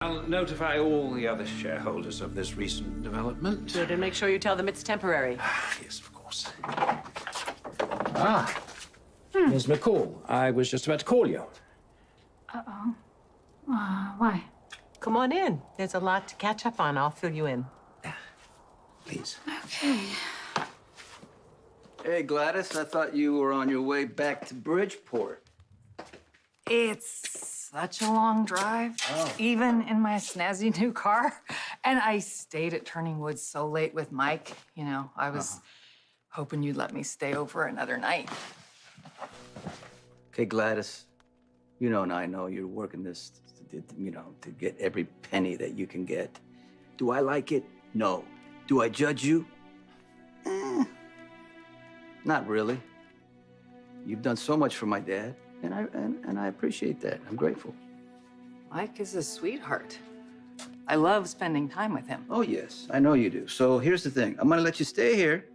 I'll notify all the other shareholders of this recent development. Good, and make sure you tell them it's temporary. Yes, of course. Ms. McCall, I was just about to call you. Uh-oh. Why? Come on in. There's a lot to catch up on. I'll fill you in. Please. Okay. Hey, Gladys, I thought you were on your way back to Bridgeport. It's such a long drive, even in my snazzy new car. And I stayed at Turning Woods so late with Mike. You know, I was hoping you'd let me stay over another night. Okay, Gladys, you know and I know you're working this, to get every penny that you can get. Do I like it? No. Do I judge you? Not really. You've done so much for my dad, and I appreciate that. I'm grateful. Mike is a sweetheart. I love spending time with him. Oh, yes, I know you do. So here's the thing. I'm gonna let you stay here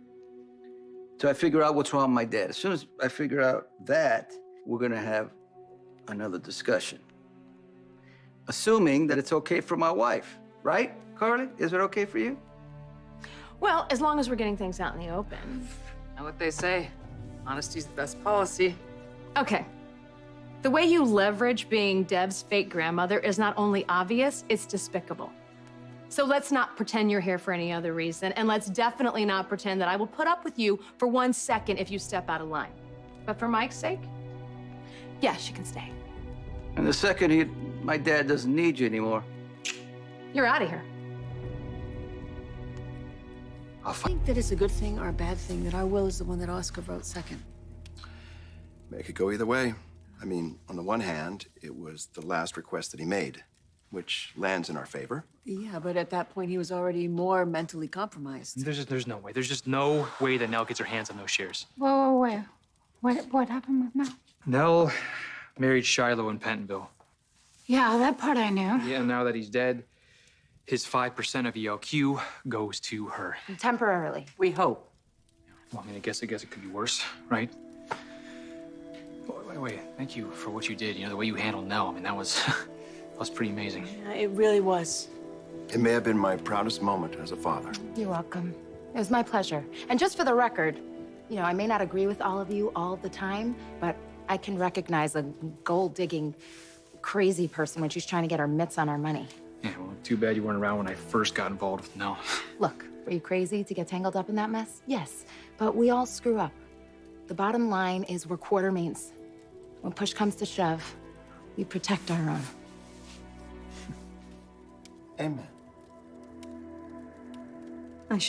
till I figure out what's wrong with my dad. As soon as I figure out that, we're gonna have another discussion. Assuming that it's okay for my wife, right, Carly? Is it okay for you? Well, as long as we're getting things out in the open. Know what they say, honesty's the best policy. Okay. The way you leverage being Deb's fake grandmother is not only obvious, it's despicable. So let's not pretend you're here for any other reason, and let's definitely not pretend that I will put up with you for 1 second if you step out of line. But for Mike's sake, yes, you can stay. And the second my dad doesn't need you anymore. You're out of here. I think that it's a good thing or a bad thing that our will is the one that Oscar wrote second. It could go either way. I mean, on the one hand, it was the last request that he made, which lands in our favor. Yeah, but at that point, he was already more mentally compromised. There's no way. There's just no way that Nell gets her hands on those shares. Whoa. What happened with Mel? Nell married Shiloh in Pentonville. Yeah, that part I knew. Yeah, and now that he's dead, his 5% of ELQ goes to her. Temporarily. We hope. Well, I mean, I guess it could be worse, right? Wait. Thank you for what you did. You know, the way you handled Nell. I mean, that was pretty amazing. Yeah, it really was. It may have been my proudest moment as a father. You're welcome. It was my pleasure. And just for the record, you know, I may not agree with all of you all the time, but I can recognize a gold-digging, crazy person when she's trying to get her mitts on our money. Yeah, well, too bad you weren't around when I first got involved with Nell. Look, were you crazy to get tangled up in that mess? Yes, but we all screw up. The bottom line is we're Quartermains. When push comes to shove, we protect our own. Amen.